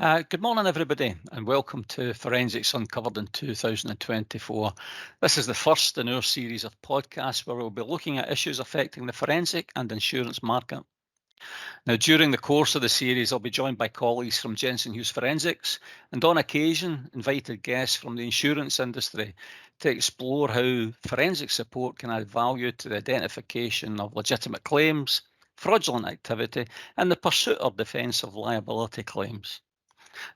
Good morning, everybody, and welcome to Forensics Uncovered in 2024. This is the first in our series of podcasts where we'll be looking at issues affecting the forensic and insurance market. Now, during the course of the series, I'll be joined by colleagues from Jensen Hughes Forensics and, on occasion, invited guests from the insurance industry to explore how forensic support can add value to the identification of legitimate claims, fraudulent activity, and the pursuit or defence of liability claims.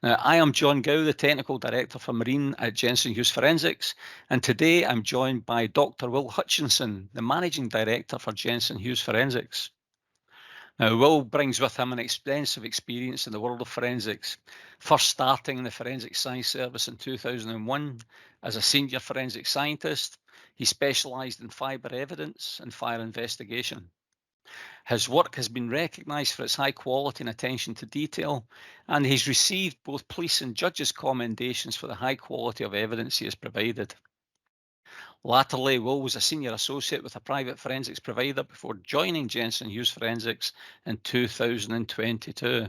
Now, I am John Gow, the Technical Director for Marine at Jensen Hughes Forensics, and today I'm joined by Dr. Will Hutchinson, the Managing Director for Jensen Hughes Forensics. Now, Will brings with him an extensive experience in the world of forensics, first starting in the Forensic Science Service in 2001 as a senior forensic scientist. He specialised in fibre evidence and fire investigation. His work has been recognised for its high quality and attention to detail, and he's received both police and judges' commendations for the high quality of evidence he has provided. Latterly, Will was a senior associate with a private forensics provider before joining Jensen Hughes Forensics in 2022.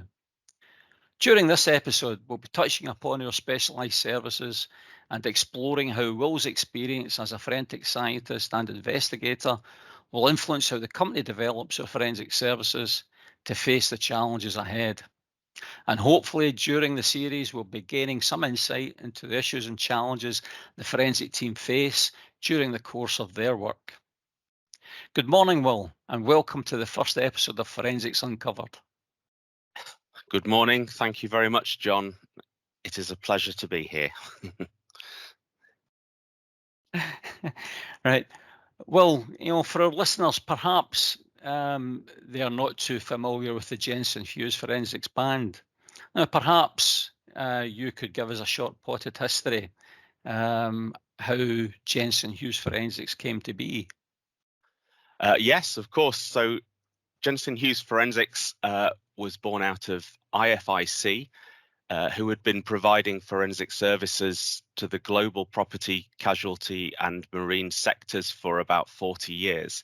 During this episode, we'll be touching upon our specialised services and exploring how Will's experience as a forensic scientist and investigator will influence how the company develops our forensic services to face the challenges ahead. And hopefully during the series, we'll be gaining some insight into the issues and challenges the forensic team face during the course of their work. Good morning, Will, and welcome to the first episode of Forensics Uncovered. Good morning. Thank you very much, John. It is a pleasure to be here. Right. Well, for our listeners, perhaps they are not too familiar with the Jensen Hughes Forensics Band. Now, perhaps you could give us a short potted history how Jensen Hughes Forensics came to be. Yes, of course. So Jensen Hughes Forensics was born out of IFIC, who had been providing forensic services to the global property, casualty and marine sectors for about 40 years.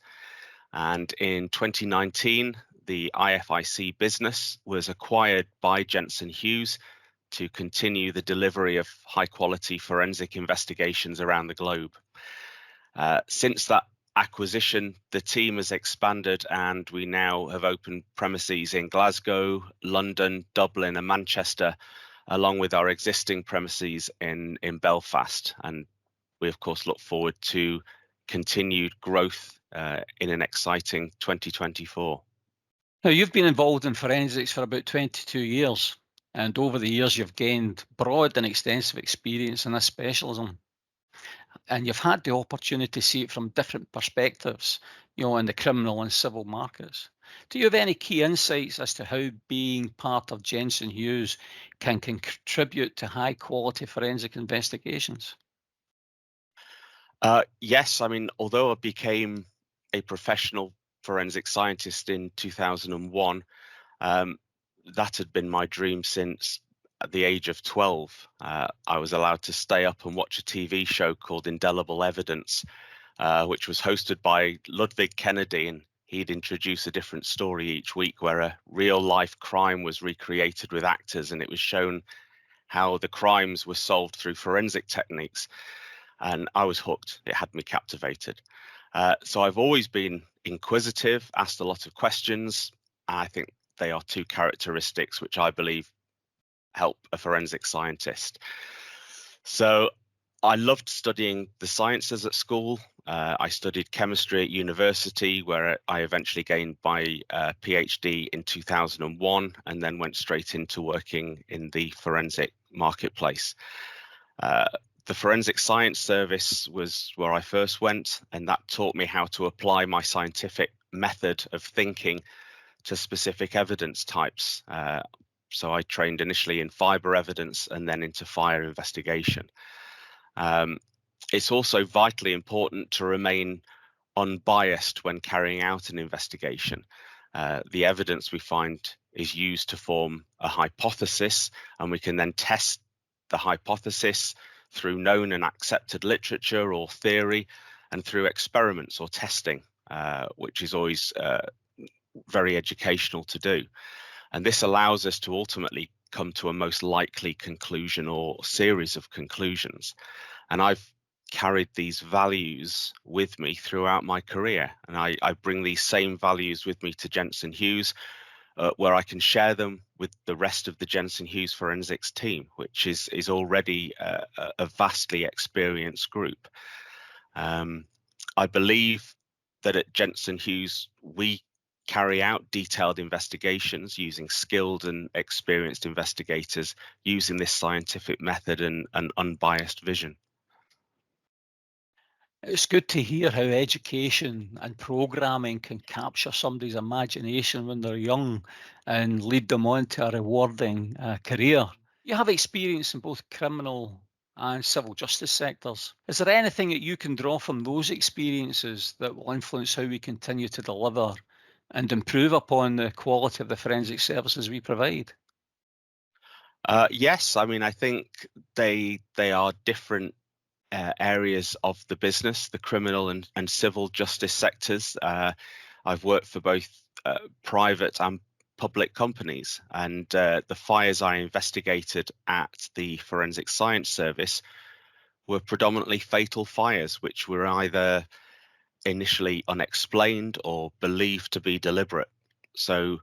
And in 2019, the IFIC business was acquired by Jensen Hughes to continue the delivery of high quality forensic investigations around the globe. Since that acquisition, the team has expanded and we now have opened premises in Glasgow, London, Dublin and Manchester, along with our existing premises in Belfast. And we, of course, look forward to continued growth in an exciting 2024. Now, you've been involved in forensics for about 22 years, and over the years you've gained broad and extensive experience in this specialism. And you've had the opportunity to see it from different perspectives, in the criminal and civil markets. Do you have any key insights as to how being part of Jensen Hughes can contribute to high quality forensic investigations? Yes, I mean, although I became a professional forensic scientist in 2001, that had been my dream since at the age of 12. I was allowed to stay up and watch a TV show called Indelible Evidence, which was hosted by Ludwig Kennedy, and he'd introduce a different story each week where a real life crime was recreated with actors, and it was shown how the crimes were solved through forensic techniques. And I was hooked. It had me captivated. So I've always been inquisitive, asked a lot of questions. I think they are two characteristics which I believe help a forensic scientist. So I loved studying the sciences at school. I studied chemistry at university, where I eventually gained my PhD in 2001, and then went straight into working in the forensic marketplace. The Forensic Science Service was where I first went, and that taught me how to apply my scientific method of thinking to specific evidence types. So I trained initially in fibre evidence and then into fire investigation. It's also vitally important to remain unbiased when carrying out an investigation. The evidence we find is used to form a hypothesis, and we can then test the hypothesis through known and accepted literature or theory, and through experiments or testing, which is always very educational to do. And this allows us to ultimately come to a most likely conclusion or series of conclusions. And I've carried these values with me throughout my career. And I bring these same values with me to Jensen Hughes, where I can share them with the rest of the Jensen Hughes forensics team, which is already a vastly experienced group. I believe that at Jensen Hughes, we carry out detailed investigations using skilled and experienced investigators using this scientific method and an unbiased vision. It's good to hear how education and programming can capture somebody's imagination when they're young and lead them on to a rewarding career. You have experience in both criminal and civil justice sectors. Is there anything that you can draw from those experiences that will influence how we continue to deliver and improve upon the quality of the forensic services we provide? Yes, I mean, I think they are different areas of the business, the criminal and civil justice sectors. I've worked for both private and public companies, and the fires I investigated at the Forensic Science Service were predominantly fatal fires, which were either initially unexplained or believed to be deliberate. So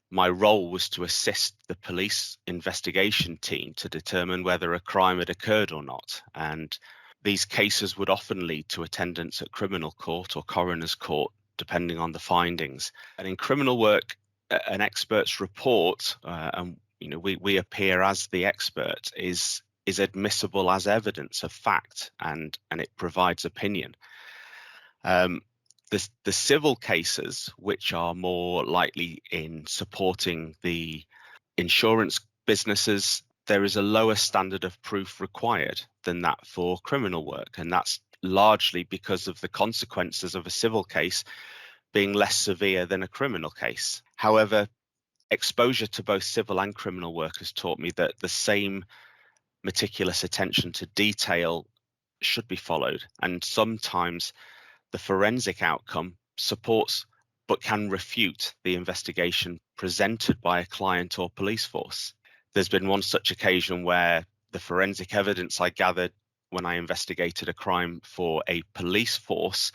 my role was to assist the police investigation team to determine whether a crime had occurred or not. And these cases would often lead to attendance at criminal court or coroner's court, depending on the findings. And in criminal work, an expert's report, and we appear as the expert, is admissible as evidence of fact, and it provides opinion. The civil cases, which are more likely in supporting the insurance businesses, there is a lower standard of proof required than that for criminal work. And that's largely because of the consequences of a civil case being less severe than a criminal case. However, exposure to both civil and criminal work has taught me that the same meticulous attention to detail should be followed. And sometimes the forensic outcome supports but can refute the investigation presented by a client or police force. There's been one such occasion where the forensic evidence I gathered when I investigated a crime for a police force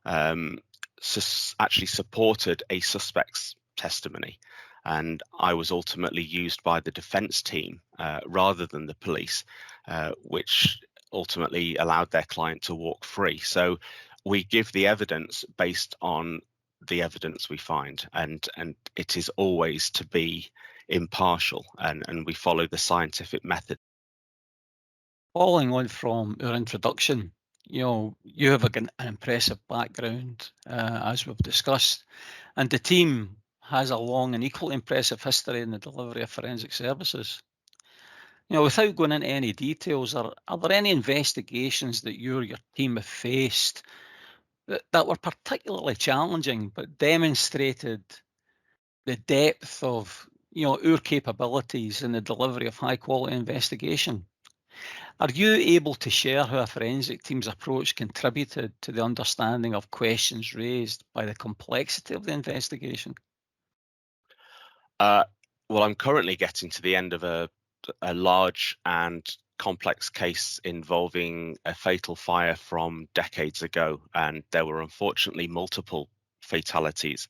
actually supported a suspect's testimony, and I was ultimately used by the defense team rather than the police, which ultimately allowed their client to walk free. So we give the evidence based on the evidence we find, and it is always to be impartial, and we follow the scientific method. Following on from our introduction, you have an impressive background, as we've discussed, and the team has a long and equally impressive history in the delivery of forensic services. Without going into any details, are there any investigations that you or your team have faced that were particularly challenging, but demonstrated the depth of our capabilities in the delivery of high quality investigation? Are you able to share how a forensic team's approach contributed to the understanding of questions raised by the complexity of the investigation? Well, I'm currently getting to the end of a large and complex case involving a fatal fire from decades ago, and there were unfortunately multiple fatalities.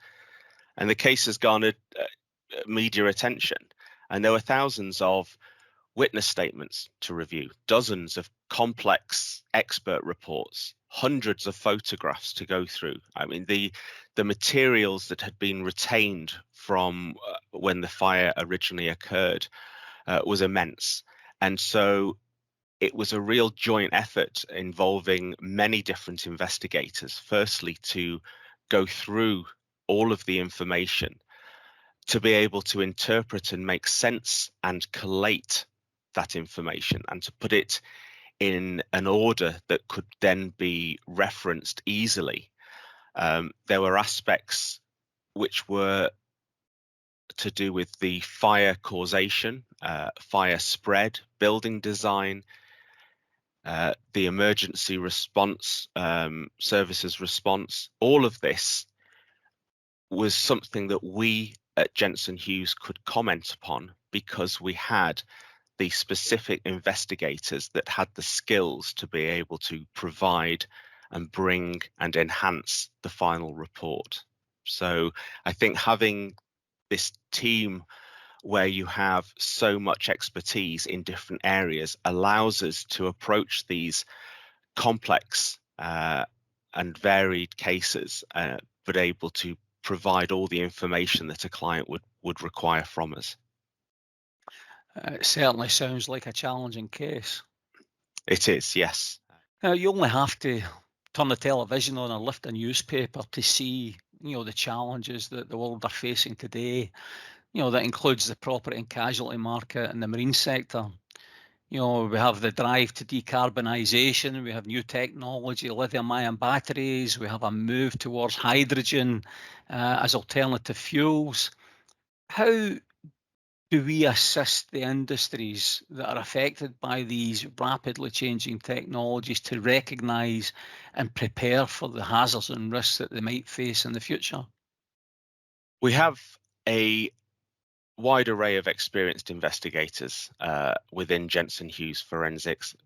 And the case has garnered media attention, and there were thousands of witness statements to review, dozens of complex expert reports, hundreds of photographs to go through. I mean, the materials that had been retained from when the fire originally occurred was immense. And so it was a real joint effort involving many different investigators, firstly to go through all of the information, to be able to interpret and make sense and collate that information, and to put it in an order that could then be referenced easily. There were aspects which were to do with the fire causation, fire spread, building design, the emergency response, services response. All of this was something that we at Jensen Hughes could comment upon because we had the specific investigators that had the skills to be able to provide and bring and enhance the final report. So I think having this team where you have so much expertise in different areas allows us to approach these complex and varied cases, but able to provide all the information that a client would require from us. It certainly sounds like a challenging case. It is, yes. You only have to turn the television on or lift a newspaper to see, the challenges that the world are facing today. That includes the property and casualty market and the marine sector. We have the drive to decarbonisation, we have new technology, lithium-ion batteries, we have a move towards hydrogen as alternative fuels. How do we assist the industries that are affected by these rapidly changing technologies to recognise and prepare for the hazards and risks that they might face in the future? We have a wide array of experienced investigators within Jensen Hughes Forensics,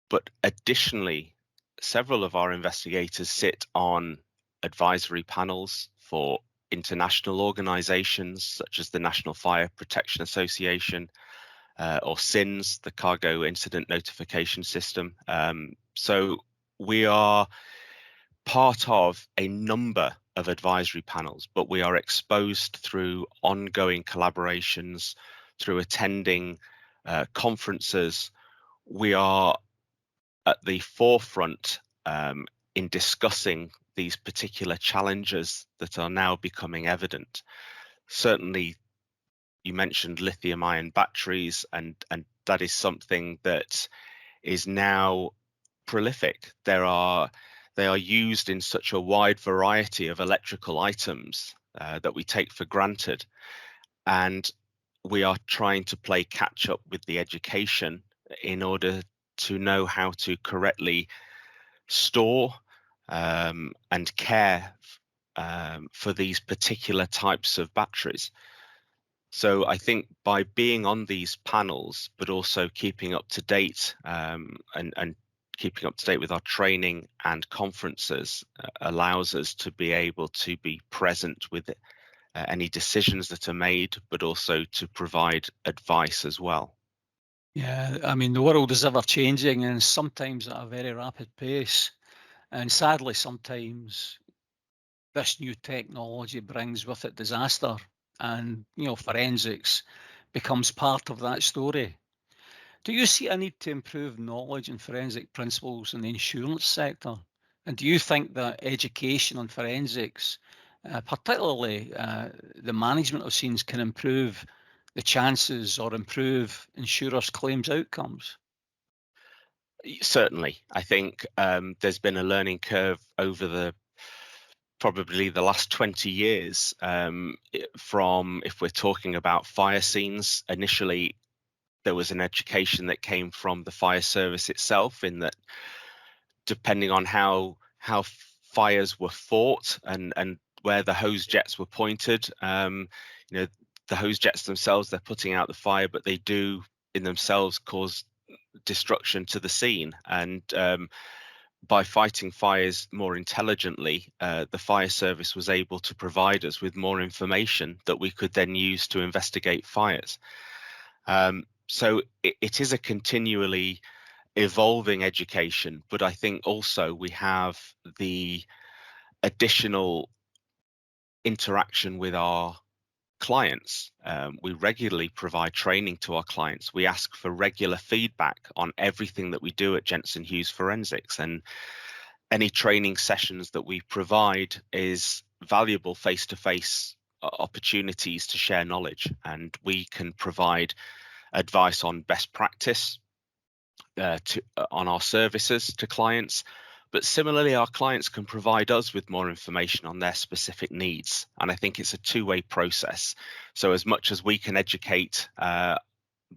but additionally, several of our investigators sit on advisory panels for international organizations such as the National Fire Protection Association or SINS, the Cargo Incident Notification System. So we are part of a number of advisory panels, but we are exposed through ongoing collaborations, through attending conferences. We are at the forefront in discussing these particular challenges that are now becoming evident. Certainly, you mentioned lithium-ion batteries, and that is something that is now prolific. They are used in such a wide variety of electrical items that we take for granted, and we are trying to play catch up with the education in order to know how to correctly store and care for these particular types of batteries. So I think by being on these panels, but also keeping up to date and keeping up to date with our training and conferences allows us to be able to be present with any decisions that are made, but also to provide advice as well. Yeah, I mean, the world is ever changing and sometimes at a very rapid pace. And sadly, sometimes this new technology brings with it disaster, and forensics becomes part of that story. Do you see a need to improve knowledge and forensic principles in the insurance sector? And do you think that education on forensics, particularly the management of scenes, can improve the chances or improve insurers' claims outcomes? Certainly, I think there's been a learning curve over probably the last 20 years from, if we're talking about fire scenes, initially there was an education that came from the fire service itself, in that depending on how fires were fought and where the hose jets were pointed, the hose jets themselves, they're putting out the fire, but they do in themselves cause destruction to the scene. And by fighting fires more intelligently, the fire service was able to provide us with more information that we could then use to investigate fires. So it is a continually evolving education, but I think also we have the additional interaction with our clients. We regularly provide training to our clients. We ask for regular feedback on everything that we do at Jensen Hughes Forensics, and any training sessions that we provide is valuable face-to-face opportunities to share knowledge, and we can provide advice on best practice on our services to clients. But similarly, our clients can provide us with more information on their specific needs. And I think it's a two-way process. So as much as we can educate the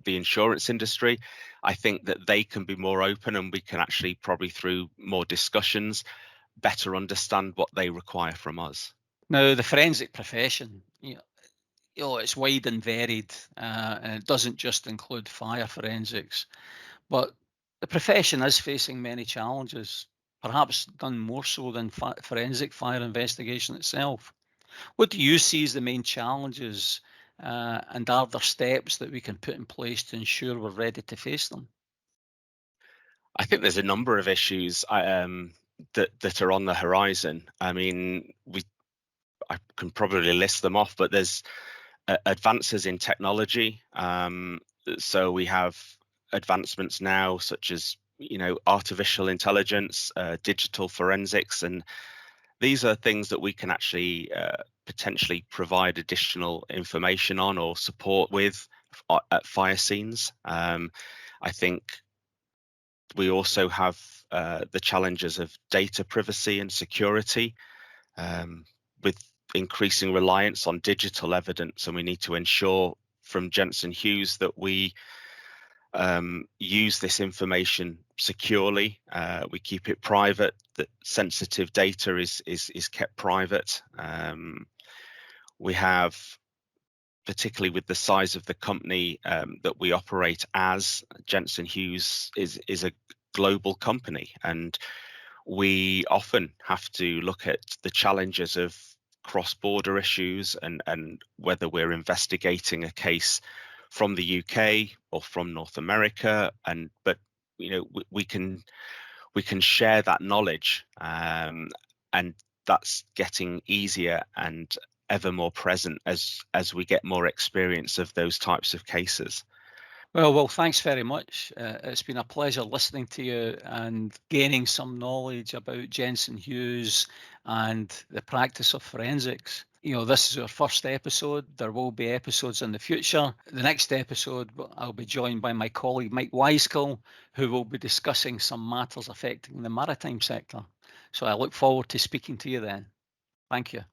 insurance industry, I think that they can be more open, and we can actually, probably through more discussions, better understand what they require from us. Now, the forensic profession, it's wide and varied, and it doesn't just include fire forensics. But the profession is facing many challenges, perhaps done more so than forensic fire investigation itself. What do you see as the main challenges, and are there steps that we can put in place to ensure we're ready to face them? I think there's a number of issues that are on the horizon. I mean, I can probably list them off, but there's advances in technology. So we have advancements now such as artificial intelligence, digital forensics, and these are things that we can actually potentially provide additional information on or support with at fire scenes. I think we also have the challenges of data privacy and security, with increasing reliance on digital evidence, and we need to ensure from Jensen Hughes that we use this information securely. We keep it private. That sensitive data is kept private. We have, particularly with the size of the company that we operate as, Jensen Hughes is a global company, and we often have to look at the challenges of cross-border issues and whether we're investigating a case from the UK or from North America, but we can share that knowledge, and that's getting easier and ever more present as we get more experience of those types of cases. Well, thanks very much. It's been a pleasure listening to you and gaining some knowledge about Jensen Hughes and the practice of forensics. This is our first episode. There will be episodes in the future. The next episode, I'll be joined by my colleague Mike Weiskill, who will be discussing some matters affecting the maritime sector. So I look forward to speaking to you then. Thank you.